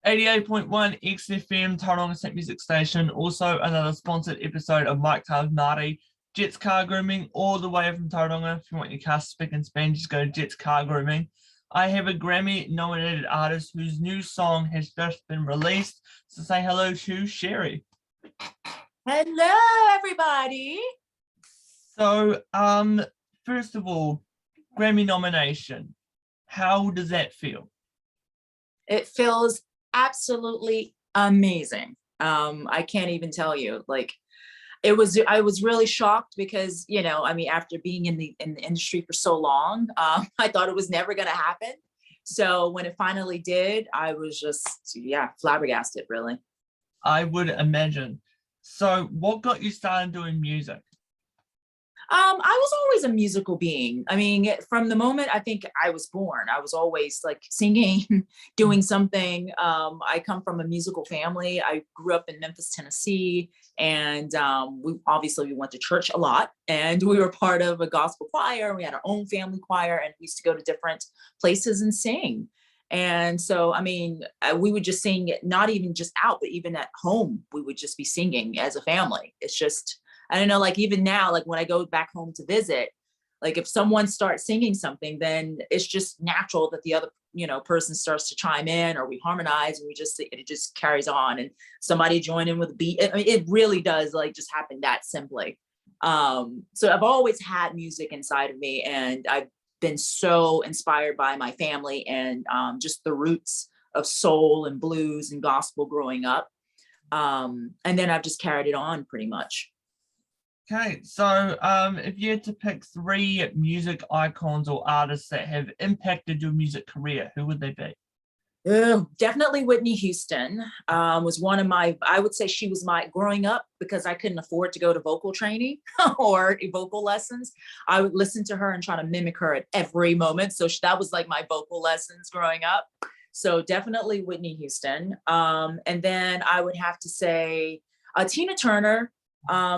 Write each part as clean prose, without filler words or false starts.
88.1 XFM, Tauranga State Music Station. Also another sponsored episode of Mike Car's Marty, Jet's Car Grooming, all the way from Tauranga. If you want your car spick and span, just go to Jet's Car Grooming. I have a Grammy nominated artist whose new song has just been released. So say hello to Cheri. Hello, everybody. So, first of all, Grammy nomination. How does that feel? It feels absolutely amazing. I can't even tell you. Like, I was really shocked because, after being in the industry for so long, I thought it was never going to happen. So when it finally did, I was just, flabbergasted, really. I would imagine. So what got you started doing music? I was always a musical being. I mean, from the moment I think I was born, I was always like singing, doing something. I come from a musical family. I grew up in Memphis, Tennessee, and we went to church a lot, and we were part of a gospel choir. We had our own family choir, and we used to go to different places and sing. And so, we would just sing, not even just out, but even at home, we would just be singing as a family. It's just, I don't know, like even now, like when I go back home to visit, like if someone starts singing something, then it's just natural that the other, person starts to chime in, or we harmonize, and it just carries on, and somebody join in with a beat. It really does like just happen that simply. So I've always had music inside of me, and I've been so inspired by my family and just the roots of soul and blues and gospel growing up. And then I've just carried it on pretty much. Okay, so if you had to pick three music icons or artists that have impacted your music career, who would they be? Definitely Whitney Houston was one of my, I would say she was my, growing up, because I couldn't afford to go to vocal training or vocal lessons, I would listen to her and try to mimic her at every moment. So that was like my vocal lessons growing up. So definitely Whitney Houston. And then I would have to say Tina Turner,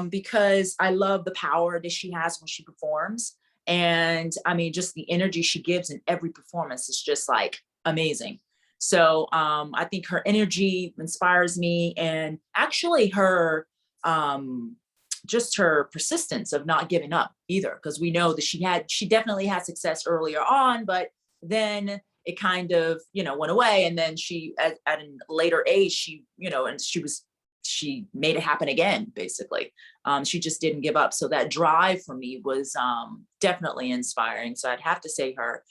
because I love the power that she has when she performs. And just the energy she gives in every performance is just like amazing. So I think her energy inspires me, and actually her, just her persistence of not giving up either, because we know that she definitely had success earlier on, but then it kind of, went away. And then she, at a later age, she made it happen again, basically. She just didn't give up. So that drive for me was definitely inspiring. So I'd have to say her.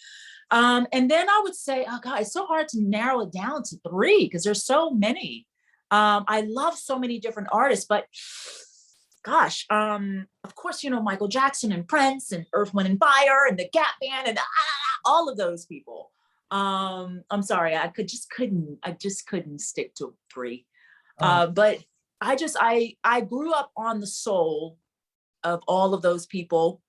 And then I would say, oh God, it's so hard to narrow it down to three because there's so many. I love so many different artists, but gosh, of course, Michael Jackson and Prince and Earth, Wind and Fire and the Gap Band and all of those people. I'm sorry, I just couldn't stick to three. But I grew up on the soul of all of those people.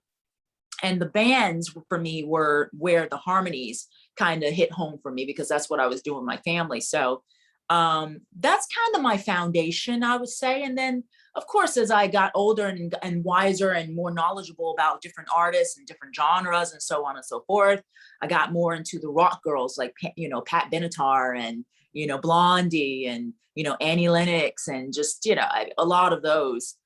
And the bands for me were where the harmonies kind of hit home for me, because that's what I was doing with my family. So that's kind of my foundation, I would say. And then, of course, as I got older and wiser and more knowledgeable about different artists and different genres and so on and so forth, I got more into the rock girls like, Pat Benatar and, Blondie and, Annie Lennox and just, a lot of those.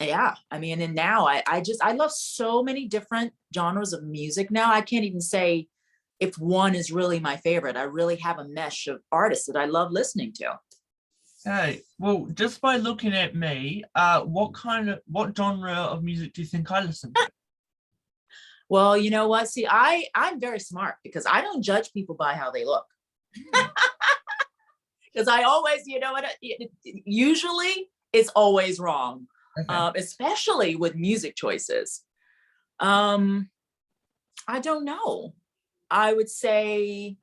And now I love so many different genres of music now. I can't even say if one is really my favorite. I really have a mesh of artists that I love listening to. Hey, well, just by looking at me, what genre of music do you think I listen to? Well, you know what? See, I'm very smart because I don't judge people by how they look. Because I always, usually it's always wrong. Okay. Especially with music choices. I don't know. I would say,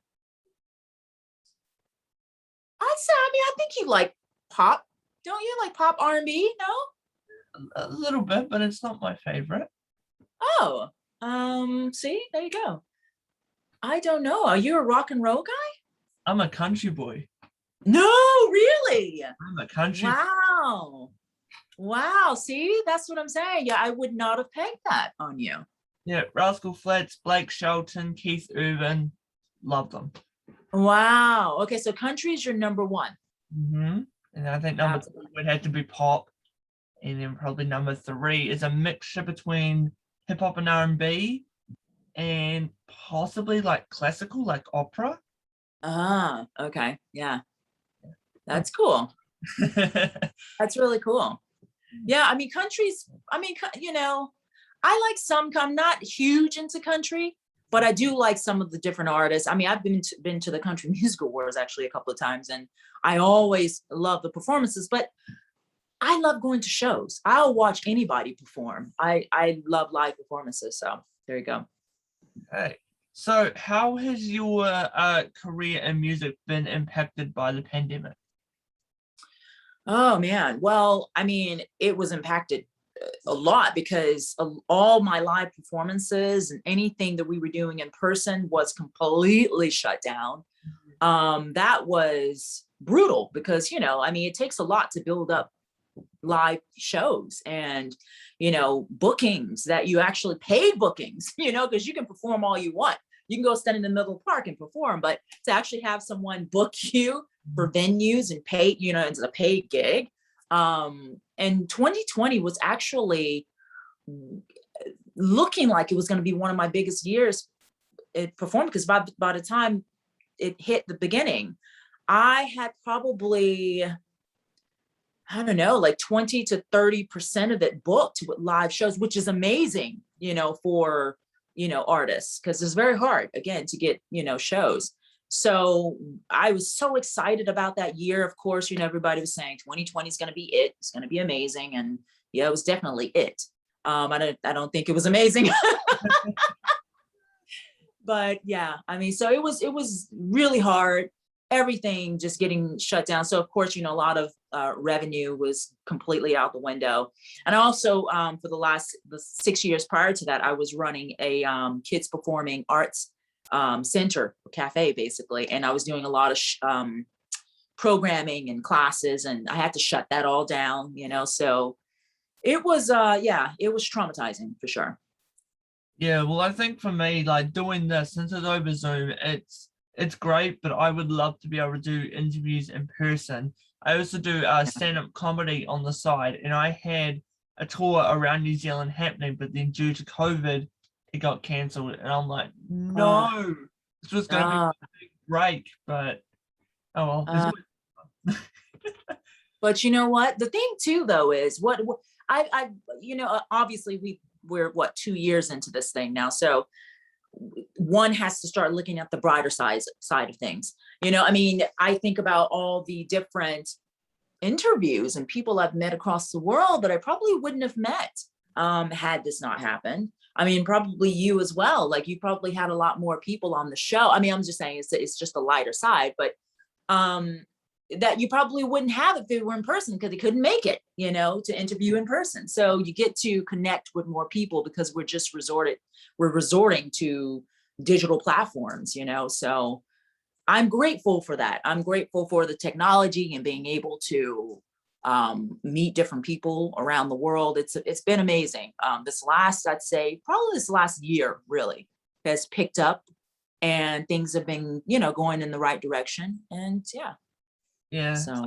I think you like pop. Don't you like pop R&B? No? A little bit, but it's not my favorite. Oh, see, there you go. I don't know. Are you a rock and roll guy? I'm a country boy. No, really? I'm a country. Wow. See, that's what I'm saying. Yeah, I would not have pegged that on you. Yeah, Rascal Flatts, Blake Shelton, Keith Urban, love them. Wow. Okay, so country is your number one. And I think number 2 would have to be pop. And then probably number 3 is a mixture between hip hop and R&B and possibly like classical, like opera. Ah, okay. Yeah. That's cool. That's really cool. Yeah, I mean, countries, I mean, I like some, I'm not huge into country, but I do like some of the different artists. I mean, I've been to the Country Music Awards actually a couple of times, and I always love the performances, but I love going to shows. I'll watch anybody perform. I love live performances. So there you go. Okay. So how has your career in music been impacted by the pandemic? Oh man. Well, I mean, it was impacted a lot because all my live performances and anything that we were doing in person was completely shut down. That was brutal because, I mean, it takes a lot to build up live shows and, bookings that you actually paid bookings, because you can perform all you want. You can go stand in the middle of the park and perform, but to actually have someone book you for venues and pay, it's a paid gig. And 2020 was actually looking like it was going to be one of my biggest years at performing, because by the time it hit the beginning, I had probably, I don't know, like 20 to 30% of it booked with live shows, which is amazing, for, artists, because it's very hard, again, to get, shows. So I was so excited about that year. Of course, everybody was saying 2020 is going to be it. It's going to be amazing. And yeah, it was definitely it. I don't think it was amazing. But yeah, I mean, so it was really hard. Everything just getting shut down. So of course, a lot of revenue was completely out the window. And also for the 6 years prior to that, I was running a kids performing arts center, cafe, basically. And I was doing a lot of programming and classes, and I had to shut that all down, so it was, it was traumatizing for sure. Yeah, well, I think for me, like doing this, since it's over Zoom, it's great, but I would love to be able to do interviews in person. I also do stand-up comedy on the side, and I had a tour around New Zealand happening, but then due to COVID, it got cancelled, and I'm like, no, this was going to be a big break, but oh well. But you know what? The thing too, though, is what I obviously we're 2 years into this thing now, so one has to start looking at the brighter side of things. I mean, I think about all the different interviews and people I've met across the world that I probably wouldn't have met had this not happened. I mean, probably you as well. Like, you probably had a lot more people on the show. I mean, I'm just saying it's just a lighter side, but that you probably wouldn't have if they were in person, because they couldn't make it, to interview in person. So you get to connect with more people because we're resorting to digital platforms, so I'm grateful for that. I'm grateful for the technology and being able to meet different people around the world. It's been amazing. I'd say probably this last year really has picked up, and things have been, going in the right direction. And Yeah. So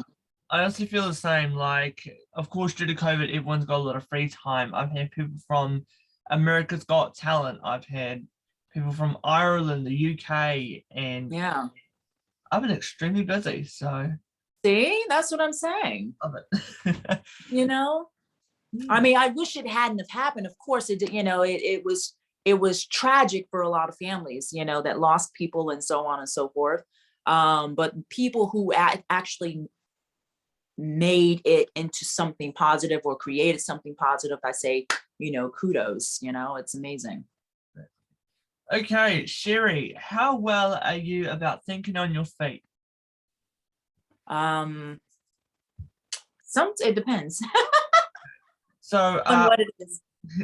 I also feel the same. Like, of course, due to COVID, everyone's got a lot of free time. I've had people from America's Got Talent. I've had people from Ireland, the UK, and yeah. I've been extremely busy. So See, that's what I'm saying. love it. I mean, I wish it hadn't have happened. Of course, it was tragic for a lot of families, that lost people and so on and so forth. But people who actually made it into something positive or created something positive, I say, kudos. It's amazing. Okay, Cheri, how well are you about thinking on your feet? It depends. So on what it is.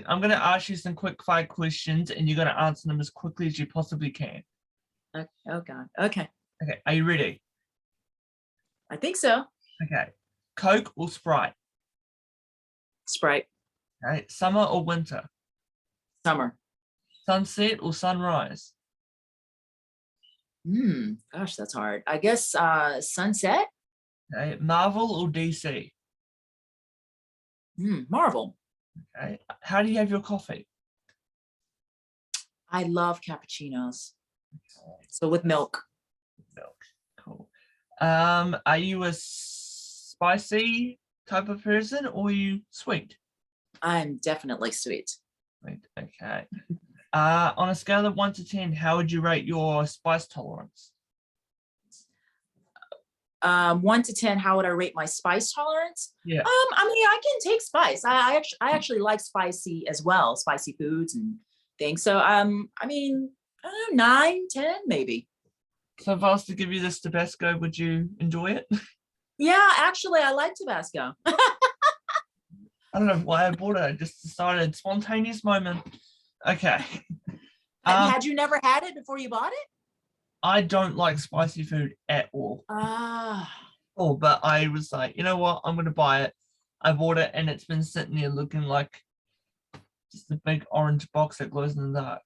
I'm going to ask you some quick fire questions, and you're going to answer them as quickly as you possibly can. Okay. Oh God. Okay. Okay, are you ready? I think so. Okay, Coke or Sprite? Sprite. Okay, summer or winter? Summer. Sunset or sunrise? Gosh, that's hard. I guess Sunset. Okay. Marvel or DC? Marvel. Okay. How do you have your coffee? I love cappuccinos. So with milk. Milk. Cool. Are you a spicy type of person or are you sweet? I'm definitely sweet. Sweet. Okay. On a scale of 1 to 10, how would you rate your spice tolerance? 1 to 10, how would I rate my spice tolerance? Yeah. I mean, I can take spice. I actually like spicy as well, spicy foods and things. So I mean, I don't know, 9, 10 maybe. So if I was to give you this Tabasco, would you enjoy it? Yeah, actually, I like Tabasco. I don't know why I bought it. I just decided, spontaneous moment. Okay. Had you never had it before you bought it? I don't like spicy food at all. Oh, but I was like, you know what? I'm going to buy it. I bought it and it's been sitting there looking like just a big orange box that glows in the dark.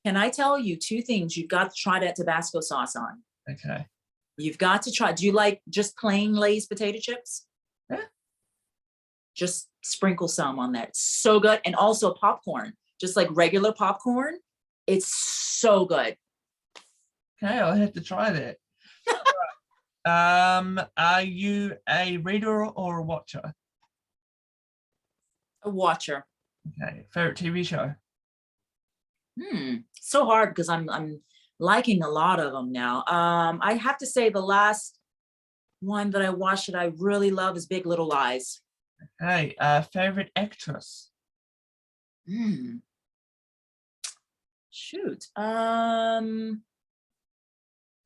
Can I tell you 2 things you've got to try that Tabasco sauce on? Okay. You've got to try. Do you like just plain Lay's potato chips? Yeah. Just sprinkle some on that. It's so good. And also popcorn, just like regular popcorn. It's so good. Okay, I'll have to try that. Are you a reader or a watcher? A watcher. Okay. Favorite TV show? So hard because I'm liking a lot of them now. I have to say the last one that I watched that I really love is Big Little Lies. Okay. Favorite actress? Shoot.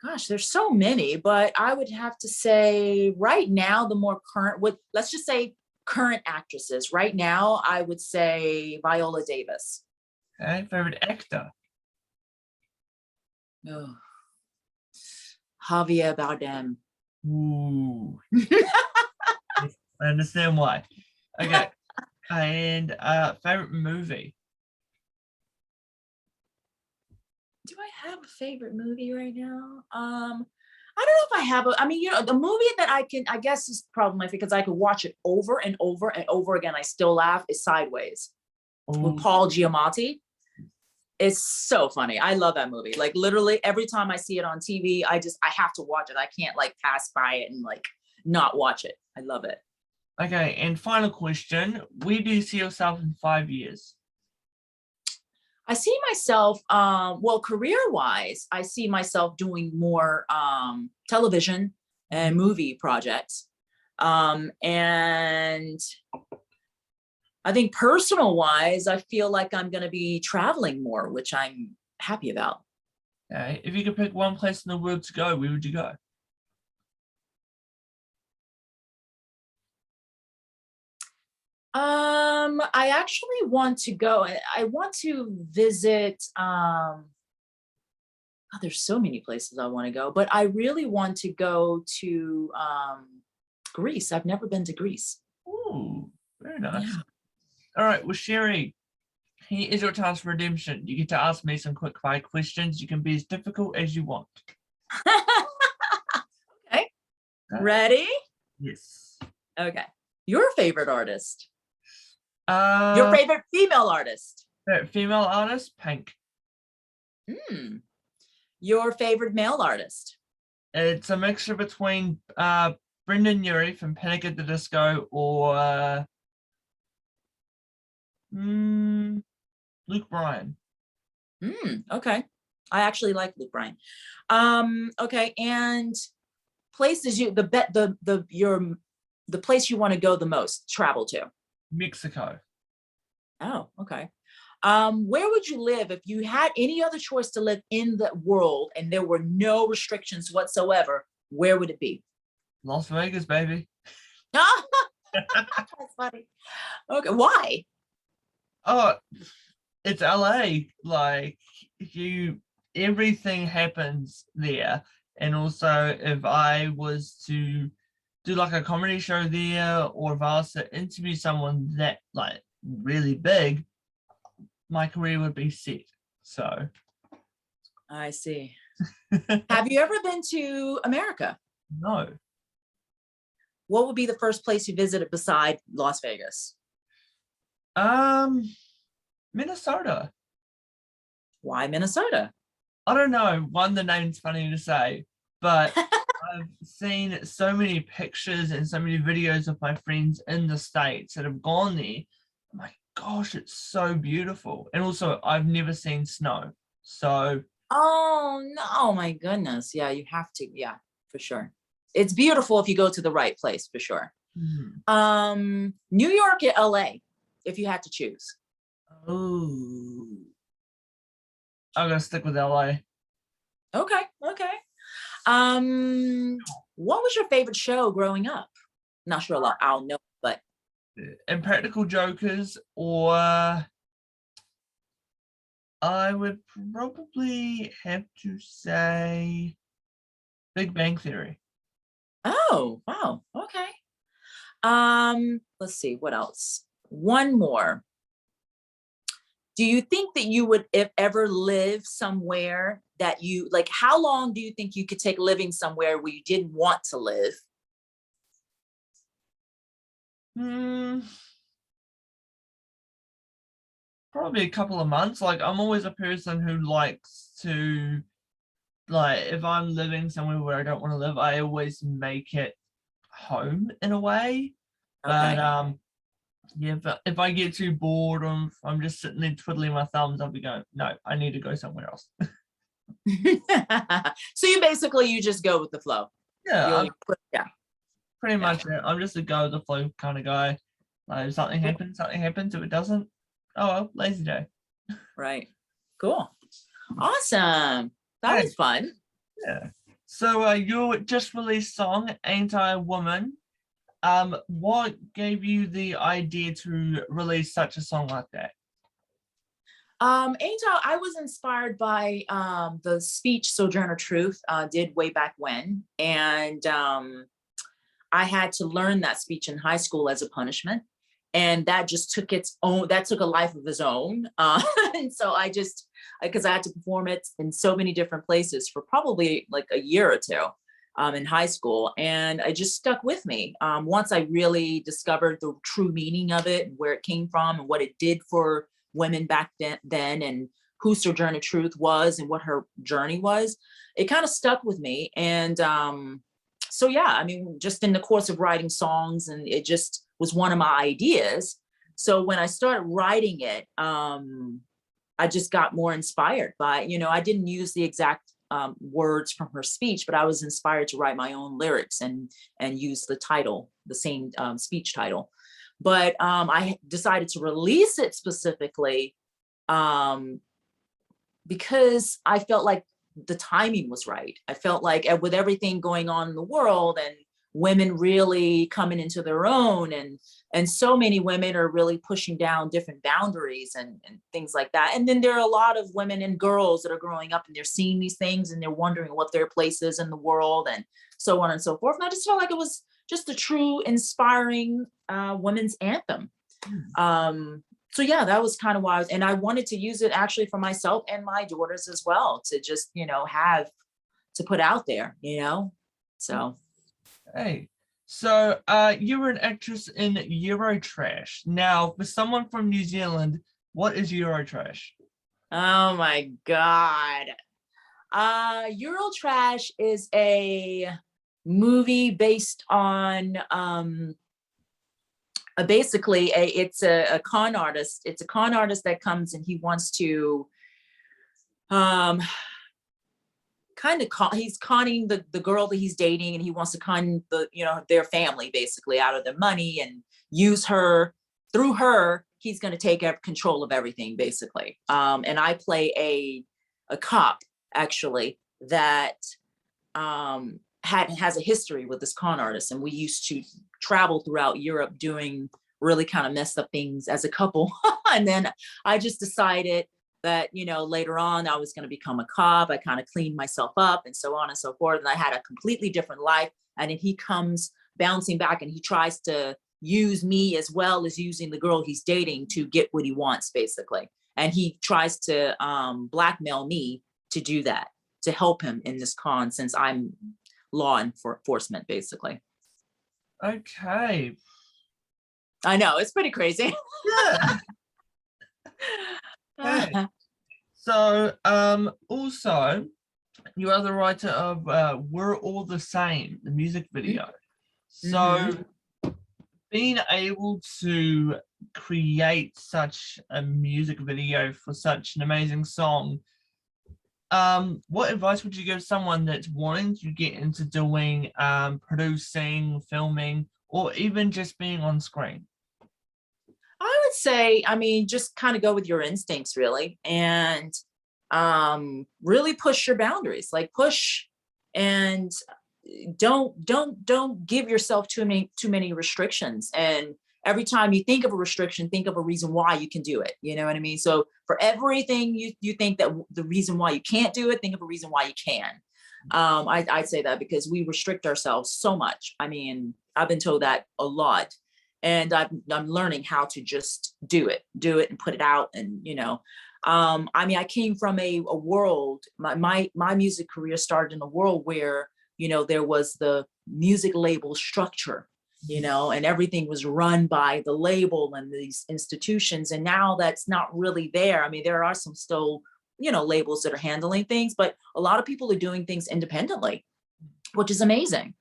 Gosh, there's so many, but I would have to say right now, the more current, let's just say current actresses. Right now, I would say Viola Davis. Okay. Favorite actor? Oh. Javier Bardem. Ooh. I understand why. Okay. And favorite movie? Do I have a favorite movie right now? I don't know if I have I mean, the movie that I guess is problematic because I could watch it over and over and over again. I still laugh is Sideways with Paul Giamatti. It's so funny. I love that movie. Like literally every time I see it on TV, I have to watch it. I can't like pass by it and like not watch it. I love it. Okay, and final question. Where do you see yourself in 5 years? I see myself, career-wise, I see myself doing more television and movie projects. And I think personal-wise, I feel like I'm going to be traveling more, which I'm happy about. Okay. If you could pick one place in the world to go, where would you go? I actually want to go. I want to visit. There's so many places I want to go, but I really want to go to Greece. I've never been to Greece. Ooh, very nice. Yeah. All right, well, Cheri, here is your task for redemption. You get to ask me some quick fire questions. You can be as difficult as you want. Okay. Ready? Yes. Okay. Your favorite artist? Your Your favorite female artist? Female artist? Pink. Your favorite male artist? It's a mixture between Brendan Urie from Panic at the Disco or Luke Bryan. Okay. I actually like Luke Bryan. Okay, and places the place you want to go the most, travel to? Mexico. Oh, okay. Where would you live if you had any other choice to live in the world and there were no restrictions whatsoever? Where would it be? Las Vegas, baby. That's funny. Okay, why? Oh, it's LA. Like everything happens there. And also if I was to do like a comedy show there, or if I was to interview someone that like really big, my career would be set. So I see. Have you ever been to America? No. What would be the first place you visited beside Las Vegas? Minnesota. Why Minnesota? I don't know. One, the name's funny to say, but I've seen so many pictures and so many videos of my friends in the States that have gone there. I'm like, gosh, it's so beautiful. And also, I've never seen snow. So, Oh, no, my goodness. Yeah, you have to. Yeah, for sure. It's beautiful if you go to the right place, for sure. New York or LA, if you had to choose? oh, I'm going to stick with LA. Okay, okay. What was your favorite show growing up? Not sure I'll know, but Impractical Jokers, or I would probably have to say Big Bang Theory. oh, wow, okay. Let's see, what else? One more. Do you think that you would ever live somewhere that you like? How long do you think you could take living somewhere where you didn't want to live? Probably a couple of months. Like, I'm always a person who likes to, like, if I'm living somewhere where I don't want to live, I always make it home in a way. Okay. But yeah, if I get too bored or if I'm just sitting there twiddling my thumbs, I'll be going, no, I need to go somewhere else. So you just go with the flow. Yeah, Yeah. pretty much it. I'm just a go with the flow kind of guy. Like, if something happens, something happens. If it doesn't, oh well, lazy day. Right. Cool. Awesome. That was fun. Yeah. So your just released song, Ain't I a Woman? What gave you the idea to release such a song like that? I was inspired by the speech Sojourner Truth did way back when. And I had to learn that speech in high school as a punishment. And that just took a life of its own. And so because I had to perform it in so many different places for probably like a year or two in high school. And it just stuck with me. Once I really discovered the true meaning of it and where it came from and what it did for women back then and who Sojourner Truth was and what her journey was, it kind of stuck with me. And so, yeah, I mean, just in the course of writing songs, and it just was one of my ideas. So when I started writing it, I just got more inspired by, I didn't use the exact words from her speech, but I was inspired to write my own lyrics and use the title, the same speech title. But I decided to release it specifically because I felt like the timing was right. I felt like with everything going on in the world and women really coming into their own, and so many women are really pushing down different boundaries and things like that. And then there are a lot of women and girls that are growing up and they're seeing these things and they're wondering what their place is in the world and so on and so forth. And I just felt like it was just a true inspiring women's anthem. So yeah, that was kind of why and I wanted to use it actually for myself and my daughters as well, to just, have to put out there, so. Hey, so you were an actress in EuroTrash. Now, for someone from New Zealand, what is EuroTrash? Oh my God. EuroTrash is a movie based on basically it's a con artist. It's a con artist that comes and he wants to he's conning the girl that he's dating, and he wants to con their family basically out of their money and use her. Through her, he's going to take control of everything basically. And I play a cop actually that has a history with this con artist, and we used to travel throughout Europe doing really kind of messed up things as a couple. And then I just decided that, later on I was going to become a cop. I kind of cleaned myself up and so on and so forth. And I had a completely different life. And then he comes bouncing back and he tries to use me as well as using the girl he's dating to get what he wants, basically. And he tries to blackmail me to do that. to help him in this con, since I'm law enforcement, basically. Okay. I know, it's pretty crazy. Yeah. Okay. So, also, you are the writer of We're All the Same, the music video. So, being able to create such a music video for such an amazing song, what advice would you give someone that's wanting to get into doing producing, filming, or even just being on screen? I would say, I mean, just kind of go with your instincts, really, and really push your boundaries. Like, push, and don't give yourself too many restrictions. And every time you think of a restriction, think of a reason why you can do it. You know what I mean? So for everything you think that the reason why you can't do it, think of a reason why you can. I'd say that, because we restrict ourselves so much. I mean, I've been told that a lot. And I'm learning how to just do it and put it out. And, you know, I mean, I came from a world, my music career started in a world where, you know, there was the music label structure, you know, and everything was run by the label and these institutions. And now that's not really there. I mean, there are some still, you know, labels that are handling things, but a lot of people are doing things independently, which is amazing.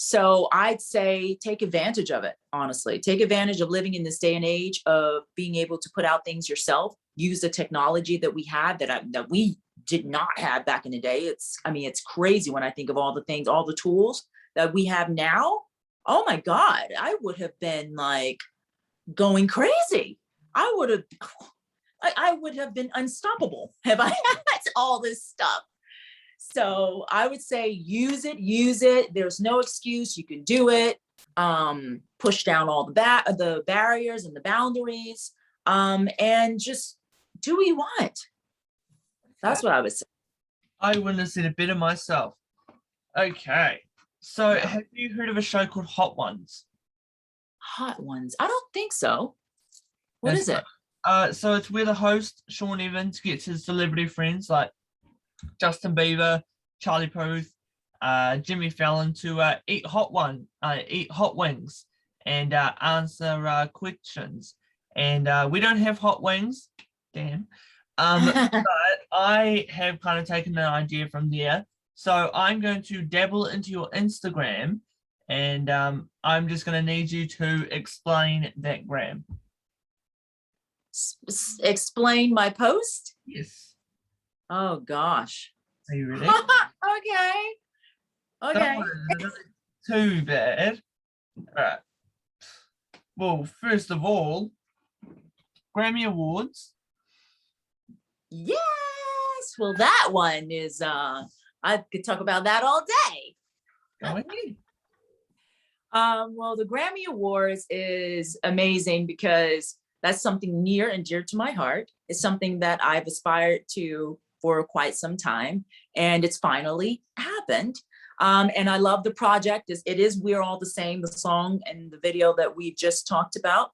So I'd say take advantage of it, honestly. Take advantage of living in this day and age of being able to put out things yourself, use the technology that we have that we did not have back in the day. I mean, it's crazy when I think of all the things, all the tools that we have now. Oh my God, I would have been like going crazy. I would have been unstoppable have I had all this stuff. So I would say use it. There's no excuse. You can do it. Push down all the barriers and the boundaries, and just do what you want. That's what I would say. I wouldn't have said a bit of myself. Okay. So have you heard of a show called Hot Ones? Hot Ones? I don't think so. What is it? So it's where the host, Sean Evans, gets his celebrity friends like Justin Bieber, Charlie Puth, Jimmy Fallon to eat hot wings and answer questions. And we don't have hot wings, damn. But I have kind of taken an idea from there. So I'm going to dabble into your Instagram, and I'm just going to need you to explain that, Gram. Explain my post? Yes. Oh gosh. Are you ready? Okay. Not too bad. All right. Well, first of all, Grammy Awards. Yes. Well, that one is I could talk about that all day. Go ahead. Well, the Grammy Awards is amazing because that's something near and dear to my heart. It's something that I've aspired to for quite some time, and it's finally happened. And I love the project. It is We're All the Same, the song and the video that we just talked about.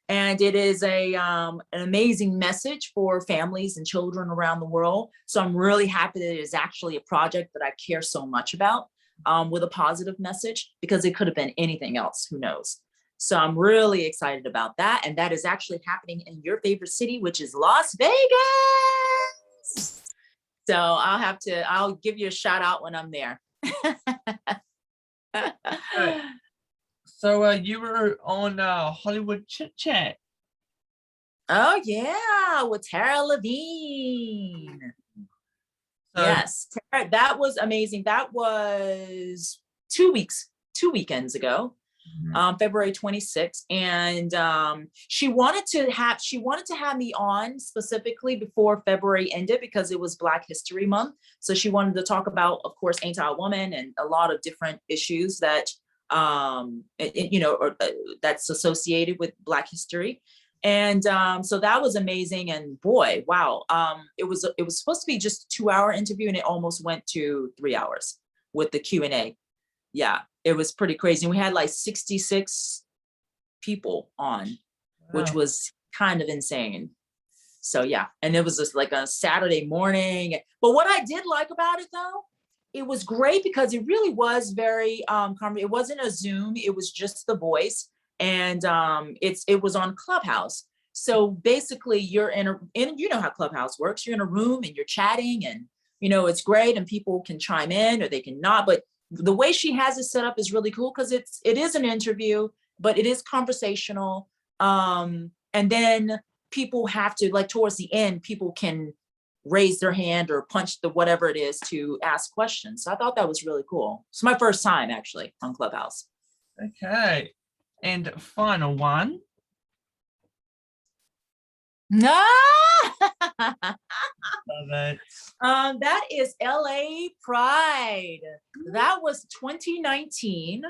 And it is an amazing message for families and children around the world. So I'm really happy that it is actually a project that I care so much about, with a positive message, because it could have been anything else, who knows? So I'm really excited about that. And that is actually happening in your favorite city, which is Las Vegas. So I'll give you a shout out when I'm there. So you were on Hollywood Chit Chat. Oh yeah, with Tara Levine. Yes, that was amazing. That was 2 weekends ago. February 26th, and she wanted to have me on specifically before February ended, because it was Black History Month. So she wanted to talk about, of course, anti-woman and a lot of different issues that that's associated with Black history. And so that was amazing. And boy, wow, it was supposed to be just a 2-hour interview, and it almost went to 3 hours with the Q&A. Yeah, it was pretty crazy. And we had like 66 people on, which was kind of insane. So yeah, and it was just like a Saturday morning. But what I did like about it though, it was great because it really was very it wasn't a Zoom, it was just the voice. And it was on Clubhouse. So basically you're in you know how Clubhouse works. You're in a room and you're chatting, and it's great, and people can chime in or they can not. But the way she has it set up is really cool because it is an interview, but it is conversational. And then people have to, like, towards the end, people can raise their hand or punch the whatever it is to ask questions. So I thought that was really cool. It's my first time actually on Clubhouse. Okay. And final one. No. Love it. That is LA Pride. That was 2019.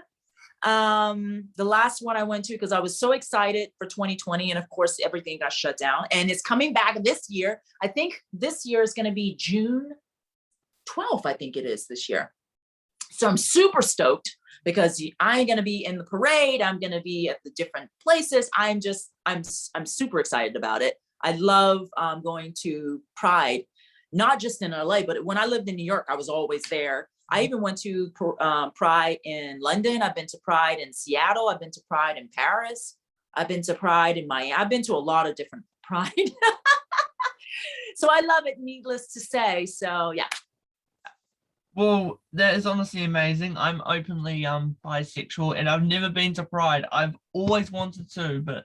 The last one I went to because I was so excited for 2020, and of course everything got shut down, and it's coming back this year. I think this year is going to be June 12th. I think it is this year. So I'm super stoked because I'm going to be in the parade. I'm going to be at the different places. I'm super excited about it. I love going to Pride, not just in LA, but when I lived in New York, I was always there. I even went to Pride in London. I've been to Pride in Seattle. I've been to Pride in Paris. I've been to Pride in Miami. I've been to a lot of different Pride. So I love it, needless to say. So yeah. Well, that is honestly amazing. I'm openly bisexual, and I've never been to Pride. I've always wanted to, but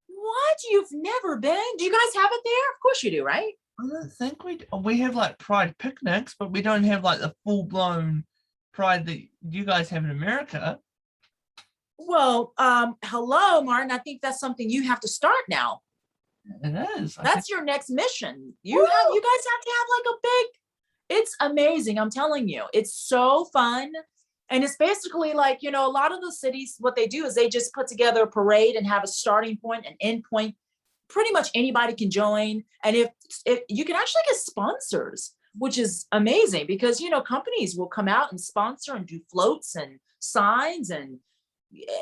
what? You've never been? Do you guys have it there? Of course you do, right? I don't think we have like Pride picnics, but we don't have like the full-blown Pride that you guys have in America. Well, hello, Martin. I think that's something you have to start now. It is. That's your next mission. You guys have to have like a big. It's amazing. I'm telling you, it's so fun. And it's basically like, a lot of the cities, what they do is they just put together a parade and have a starting point, an end point. Pretty much anybody can join. And if you can actually get sponsors, which is amazing because, companies will come out and sponsor and do floats and signs and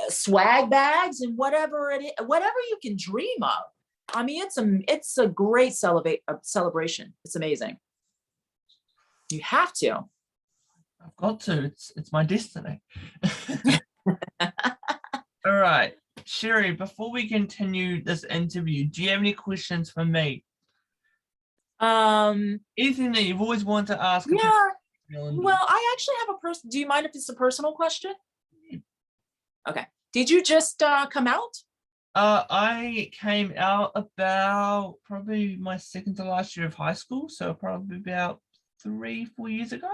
swag bags and whatever you can dream of. I mean, it's a great celebration. It's amazing. You have to. I've got to. It's my destiny. All right, Cheri, before we continue this interview, do you have any questions for me? Anything that you've always wanted to ask? Yeah. Well, I actually have a person. Do you mind if it's a personal question? Okay. Did you just come out? I came out about probably my second to last year of high school, so probably about 3-4 years ago.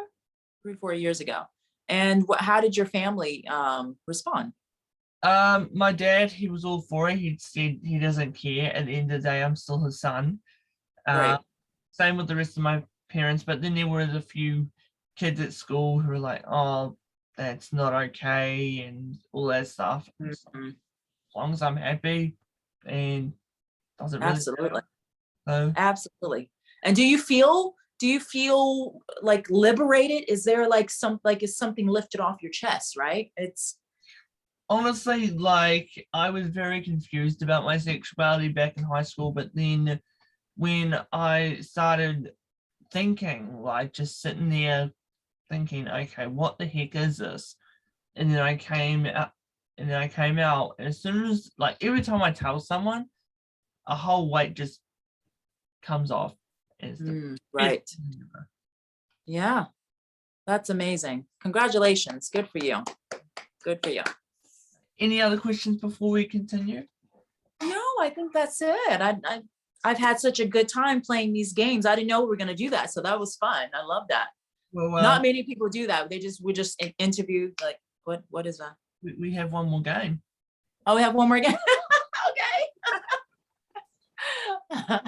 3-4 years ago. And how did your family respond? My dad, he was all for it. He said he doesn't care. At the end of the day, I'm still his son. Right. Same with the rest of my parents, but then there were a few kids at school who were like, oh, that's not okay, and all that stuff. Mm-hmm. As long as I'm happy, and doesn't really Absolutely. So. Absolutely. And do you feel like liberated? Is there is something lifted off your chest, right? It's honestly, like, I was very confused about my sexuality back in high school, but then when I started thinking, like, just sitting there thinking, okay, what the heck is this? And then I came out, and as soon as, like, every time I tell someone, a whole weight just comes off. Right. Yeah, that's amazing. Congratulations. Good for you. Good for you. Any other questions before we continue? No, I think that's it. I've had such a good time playing these games. I didn't know we were going to do that, so that was fun. I love that. Well, not many people do that. We just interview. Like, what is that? We have one more game. Oh, we have one more game. Okay.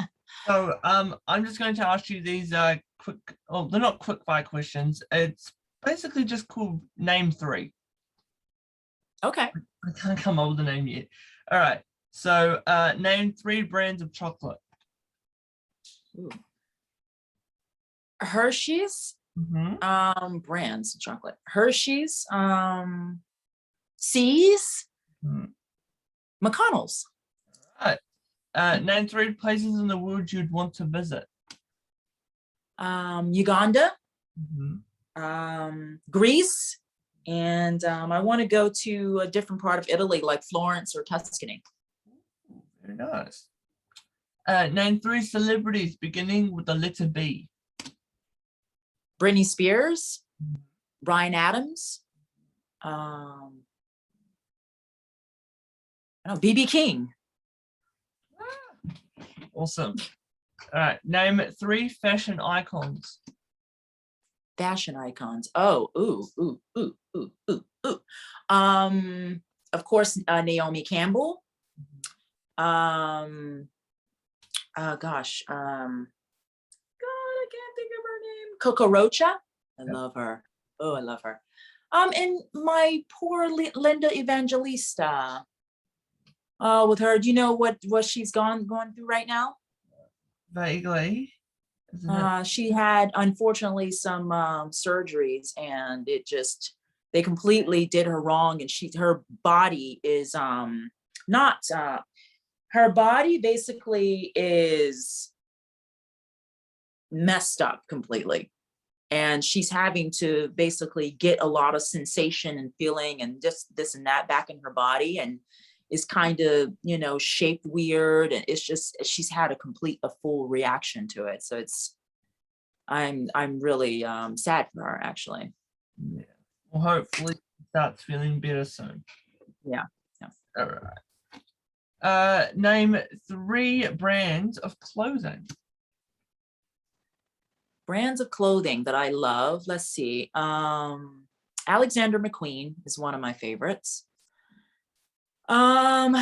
So I'm just going to ask you these quick. Oh, they're not quick fire questions. It's basically just called name three. Okay. I can't come up with a name yet. All right. So name 3 brands of chocolate. Ooh. Hershey's. Mm-hmm. Brands of chocolate. Hershey's. C's. Mm-hmm. McConnell's. All right. Name 3 places in the world you'd want to visit. Uganda, Greece, and I want to go to a different part of Italy, like Florence or Tuscany. Very nice. Name 3 celebrities beginning with the letter B. Britney Spears, Bryan Adams, BB King. Awesome. All right. Name 3 fashion icons. Fashion icons. Oh, of course, Naomi Campbell. God, I can't think of her name. Coco Rocha. I love her. Oh, I love her. And my poor Linda Evangelista. With her, do you know what she's going through right now? Vaguely. She had, unfortunately, some surgeries, and they completely did her wrong, and her body is not her body basically is messed up completely, and she's having to basically get a lot of sensation and feeling and just this and that back in her body, and is kind of, shaped weird, and it's just she's had a full reaction to it. So I'm really sad for her, actually. Yeah. Well, hopefully she starts feeling better soon. Yeah. All right. Name 3 brands of clothing. Brands of clothing that I love. Let's see. Alexander McQueen is one of my favorites. And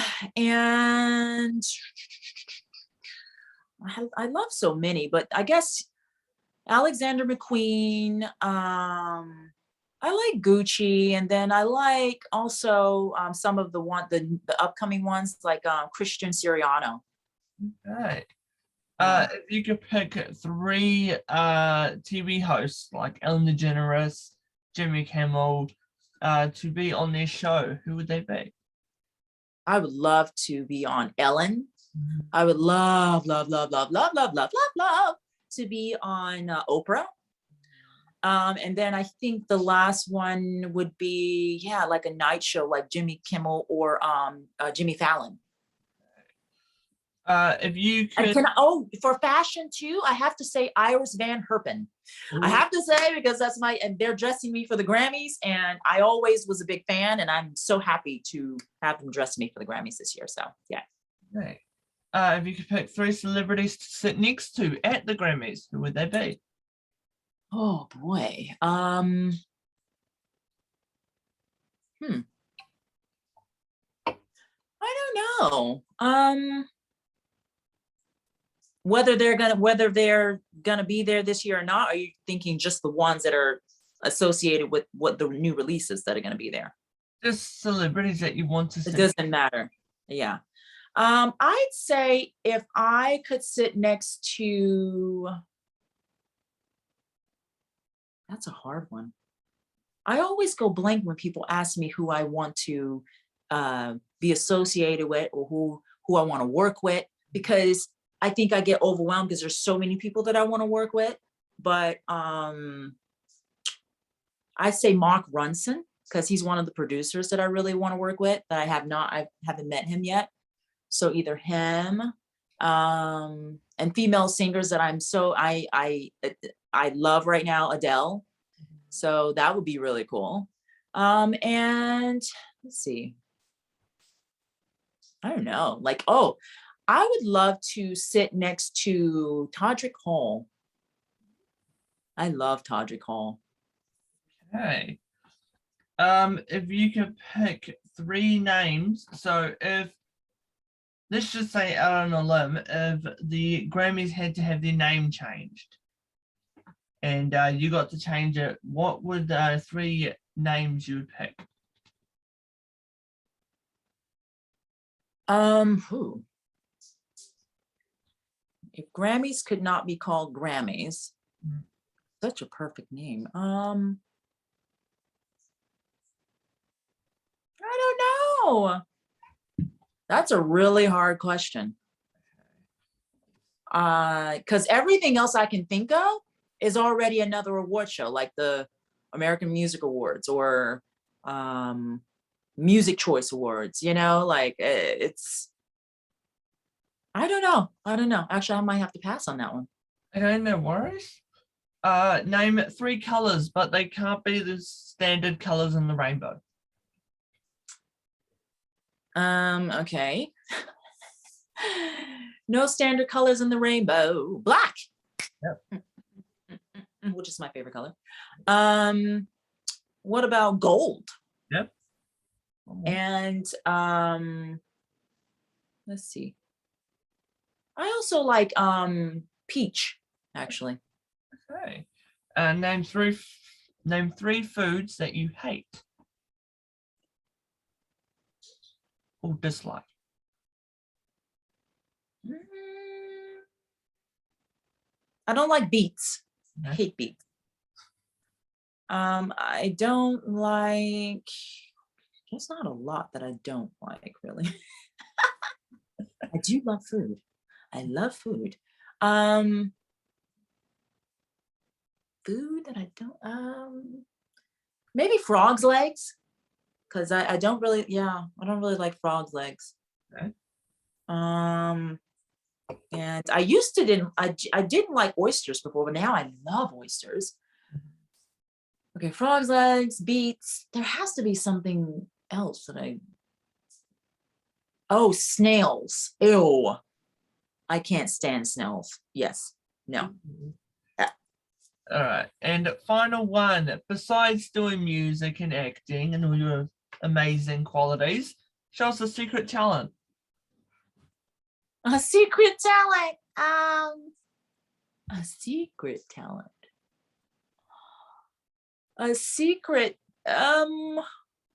I love so many, but I guess Alexander McQueen, I like Gucci, and then I like also some of the upcoming ones, like Christian Siriano. Okay. If you could pick 3 TV hosts like Ellen DeGeneres, Jimmy Kimmel, to be on their show, who would they be? I would love to be on Ellen. I would love to be on Oprah. And then I think the last one would be, like a night show, like Jimmy Kimmel or Jimmy Fallon. If you could, for fashion too, I have to say Iris Van Herpen. I have to say, because and they're dressing me for the Grammys, and I always was a big fan, and I'm so happy to have them dress me for the Grammys this year. So yeah. Right. If you could pick 3 celebrities to sit next to at the Grammys, who would they be? Oh boy. I don't know. Whether they're gonna be there this year or not, are you thinking just the ones that are associated with what the new releases that are gonna be there? Just celebrities that you want to see. It doesn't matter. Yeah. I'd say if I could sit next to, that's a hard one. I always go blank when people ask me who I want to be associated with, or who I want to work with, because I think I get overwhelmed because there's so many people that I want to work with. But I say Mark Ronson, because he's one of the producers that I really want to work with, that I haven't met him yet. So either him, and female singers that I love right now, Adele. So that would be really cool. And let's see. I don't know. I would love to sit next to Todrick Hall. I love Todrick Hall. Okay. If you could pick 3 names, so let's just say out on a limb, if the Grammys had to have their name changed, and you got to change it, what would 3 names you would pick? If Grammys could not be called Grammys, such a perfect name. I don't know. That's a really hard question. Because everything else I can think of is already another award show, like the American Music Awards or Music Choice Awards, you know, like it's, I don't know. Actually, I might have to pass on that one. Okay, no worries. Name 3 colors, but they can't be the standard colors in the rainbow. Okay. No standard colors in the rainbow. Black. Yep. Which is my favorite color. What about gold? Yep. And let's see. I also like peach, actually. Okay. Name 3 foods that you hate or dislike. I don't like beets. Okay. I hate beets. I don't like, there's not a lot that I don't like, really. I do love food. I love food. Food that I don't, maybe frog's legs, because I don't really, I don't really like frog's legs. Okay. And I used to I didn't like oysters before, but now I love oysters. Okay, frog's legs, beets. There has to be something else that oh, snails. Ew. I can't stand snails. Yes. No. All right. And final one, besides doing music and acting and all your amazing qualities, show us a secret talent. A secret talent. A secret talent. A secret. I don't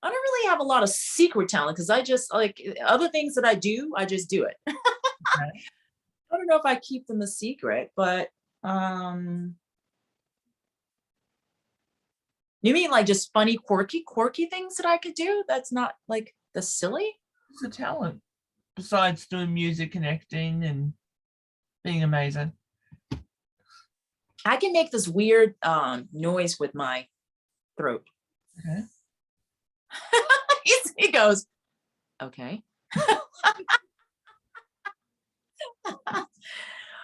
really have a lot of secret talent because I just like other things that I do, I just do it. Okay. I don't know if I keep them a secret, but you mean like just funny, quirky things that I could do? That's not like the silly? It's a talent besides doing music and acting and being amazing. I can make this weird noise with my throat. Okay. He goes, okay.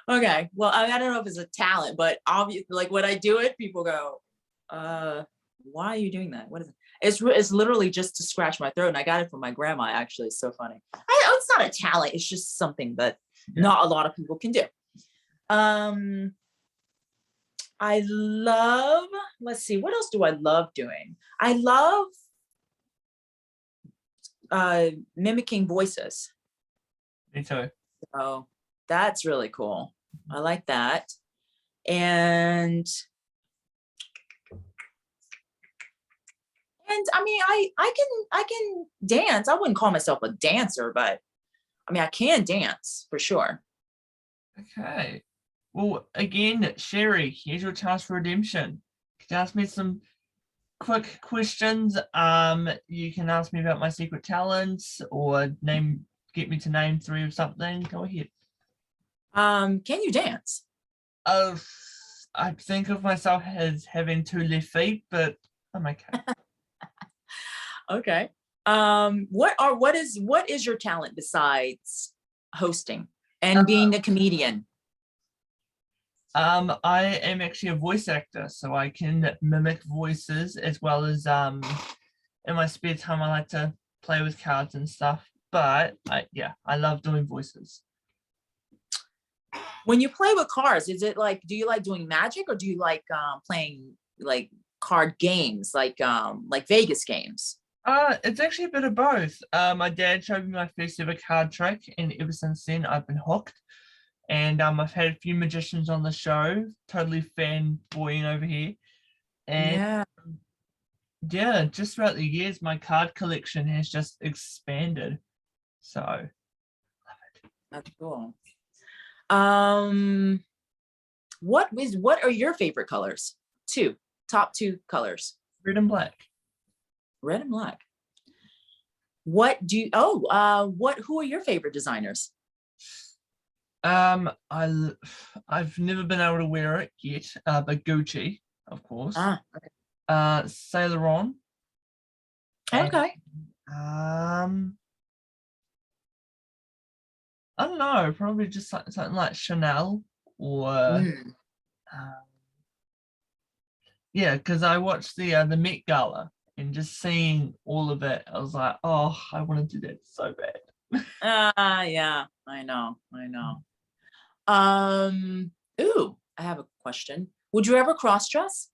Okay, well, I don't know if it's a talent, but obviously, like when I do it, people go, why are you doing that? What is it? It's literally just to scratch my throat, and I got it from my grandma, actually. It's so funny. It's not a talent, it's just something that not a lot of people can do. I love, let's see, what else do I love doing? I love mimicking voices. Me too. So that's really cool. I like that. And I mean, I can dance. I wouldn't call myself a dancer, but I mean, I can dance for sure. Okay. Well, again, Cheri, here's your chance for redemption. Could you ask me some quick questions? You can ask me about my secret talents or get me to name 3 of something. Go ahead. Can you dance? I think of myself as having 2 left feet, but I'm okay. Okay. What is your talent besides hosting and being a comedian? I am actually a voice actor, so I can mimic voices as well as in my spare time I like to play with cards and stuff. But I love doing voices. When you play with cards, is it like, do you like doing magic or do you like playing like card games, like Vegas games? It's actually a bit of both. My dad showed me my first ever card trick, and ever since then I've been hooked. And I've had a few magicians on the show, totally fanboying over here. And just throughout the years, my card collection has just expanded. So love it. That's cool. What are your favorite colors? Top 2 colors. Red and black. Red and black. Who are your favorite designers? I've never been able to wear it yet, but Gucci, of course. Okay. Saint Laurent. And, Okay. I don't know, probably just something like Chanel or Mm. yeah, because I watched the Met Gala and just seeing all of it, I was like, oh, I want to do that so bad. Yeah, I know. Um, Ooh, I have a question. Would you ever cross dress?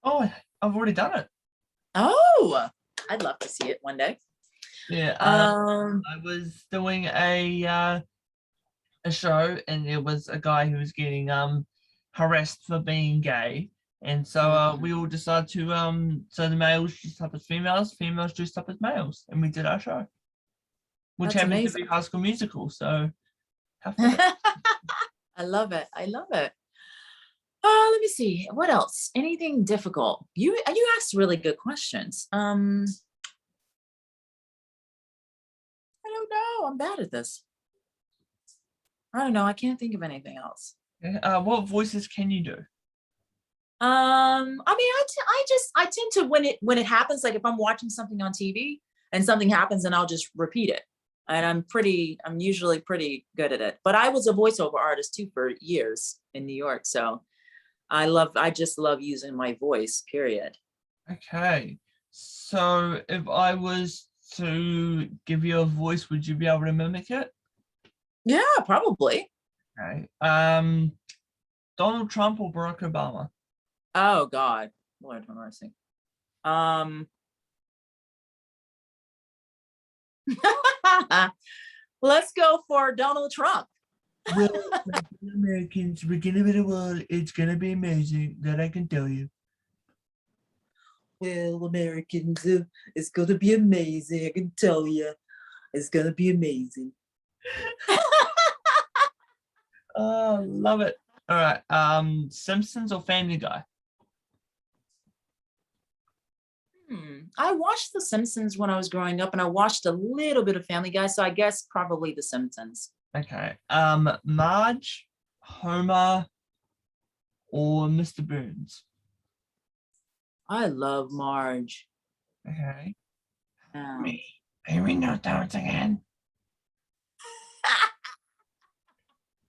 Oh, I've already done it. Oh, I'd love to see it one day. Yeah, Um, I was doing a show and there was a guy who was getting harassed for being gay. And so we all decided to so the males dressed up as females, females dressed up as males, and we did our show. Which That's happens to be amazing. High School Musical, so have fun. I love it. Let me see. What else? Anything difficult? You asked really good questions. I don't know. I'm bad at this. I don't know. I can't think of anything else. What voices can you do? I mean, I tend to when it happens, like if I'm watching something on TV and something happens, and I'll just repeat it. And I'm usually pretty good at it. But I was a voiceover artist too for years in New York, so I just love using my voice. Period. Okay, so if I was to give you a voice, would you be able to mimic it? Yeah, probably. Okay. Donald Trump or Barack Obama? Oh God, Lord have mercy. Let's go for Donald Trump. Well, Americans, we're gonna be the world. It's gonna be amazing. That I can tell you. Well, Americans, it's gonna be amazing. I can tell you, it's gonna be amazing. Oh, love it. All right. Simpsons or Family Guy? I watched The Simpsons when I was growing up, and I watched a little bit of Family Guy, so I guess probably The Simpsons. Okay. Marge, Homer, or Mr. Burns? I love Marge. Okay. Um, May we not dance again?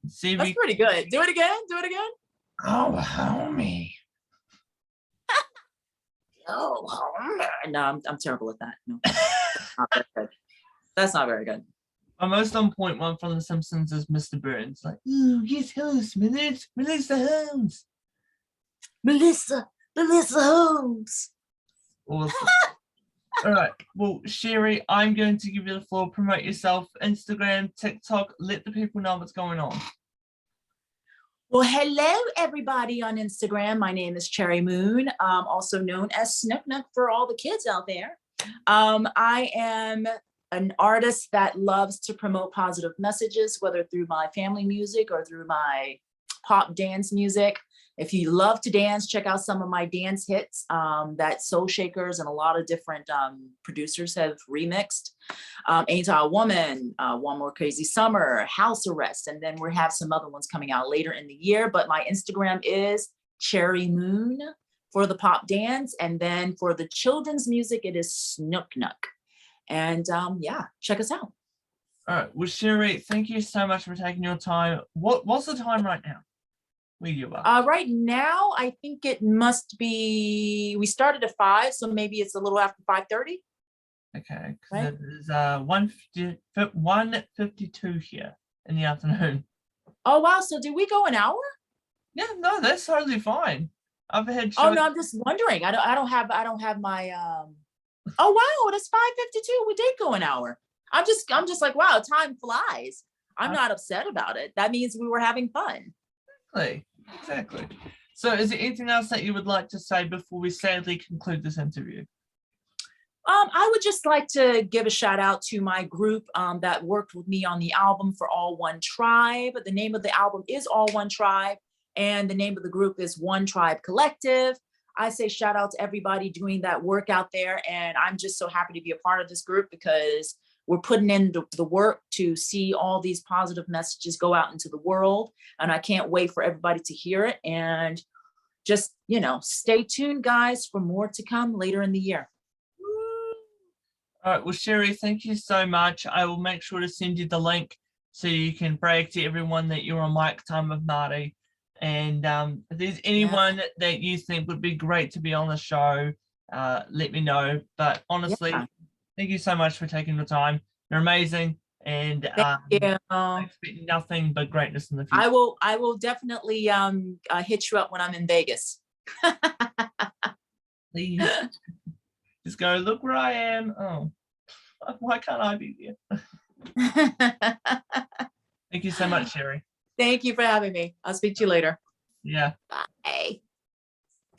See that's pretty good. Do it again. Oh, homie. Oh, Homer. No, I'm terrible at that. No, that's not very good. That's not very good. My most on point one from The Simpsons is Mr. Burns. Like, ooh, yes, Holmes, Melissa Holmes. Melissa Holmes. Awesome. All right. Well, Cheri, I'm going to give you the floor. Promote yourself, Instagram, TikTok. Let the people know what's going on. Well, hello, everybody on Instagram. My name is Cheri Moon, also known as Snook Nook for all the kids out there. I am an artist that loves to promote positive messages, whether through my family music or through my pop dance music. If you love to dance, check out some of my dance hits that Soul Shakers and a lot of different producers have remixed. Aint a Woman, One More Crazy Summer, House Arrest, and then we have some other ones coming out later in the year. But my Instagram is Cheri Moon for the pop dance. And then for the children's music, it is Snook Nook. And yeah, check us out. All right. Well, Cheri, thank you so much for taking your time. What's the time right now? Where you are? Right now, I think it must be, we started at 5, so maybe it's a little after 5:30. Okay, because Right? it is 1:52 here in the afternoon. Oh wow! So did we go an hour? Yeah, no, that's totally fine. I've had Oh shows. no, I'm just wondering. I don't have my. Oh wow! It's 5:52. We did go an hour. I'm just like, wow, time flies. I'm not upset about it. That means we were having fun. Exactly. So is there anything else that you would like to say before we sadly conclude this interview? I would just like to give a shout out to my group that worked with me on the album for All One Tribe. The name of the album is All One Tribe, and the name of the group is One Tribe Collective. I say shout out to everybody doing that work out there, and I'm just so happy to be a part of this group because we're putting in the work to see all these positive messages go out into the world. And I can't wait for everybody to hear it. And just, you know, stay tuned, guys, for more to come later in the year. All right, well, Cheri, thank you so much. I will make sure to send you the link so you can brag to everyone that you're on Mic Time with Marty. And if there's anyone that you think would be great to be on the show, let me know. But honestly, thank you so much for taking the time. You're amazing. And I expect nothing but greatness in the future. I will definitely hit you up when I'm in Vegas. Please. Just go, look where I am. Oh, why can't I be there? Thank you so much, Cheri. Thank you for having me. I'll speak to you later. Yeah. Bye.